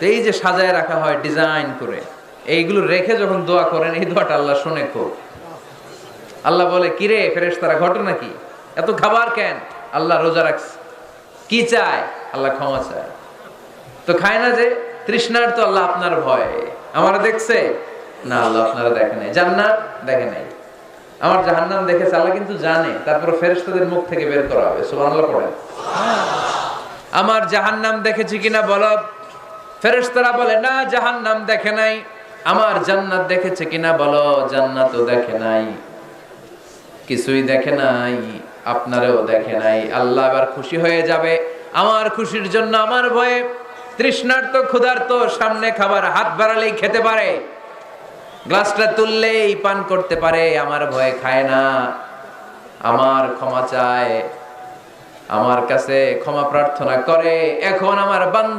তো এই যে সাজায় রাখা হয় ডিজাইন করে, এইগুলো রেখে যখন দোয়া করেন, এই দোয়াটা আল্লাহ শুনে খুব। আল্লাহ বলে, কিরে ফেরেশতারা, ঘটনা কি? এত খাবার কেন? আল্লাহ রোজা রাখছে। কি চায়? আল্লাহ ক্ষমা চায়। তো খায় না যে তৃষ্ণার, তো আল্লাহ আপনার ভয়। আমার দেখছে না, আল্লাহ আপনারা দেখে নাই। জান্নাত দেখে নাই, আমার জাহান্নাম দেখেছে আল্লাহ কিন্তু জানে। তারপর ফেরেশতাদের মুখ থেকে বের করা হবে। সুবহানাল্লাহ পড়েন। আমার জাহান্নাম দেখেছি কিনা বলো। ফেরেশতারা বলে, না জাহান্নাম দেখে নাই। আমার জান্নাত দেখেছে কিনা বলো। জান্নাতও দেখে নাই, কিছুই দেখে নাই, আপনারও দেখে নাই। আল্লাহ এবার খুশি হয়ে যাবে। আমার খুশির জন্য, আমার ভয়ে তৃষ্ণার্ত ক্ষুধার্ত সামনে খাবার হাত বাড়ালেই খেতে পারে, গ্লাসটা তুললেই পান করতে পারে, আমার ভয়ে খায় না। আমার ক্ষমা চায়, আমার কাছে ক্ষমা প্রার্থনা করে। এখন আমার বান্দা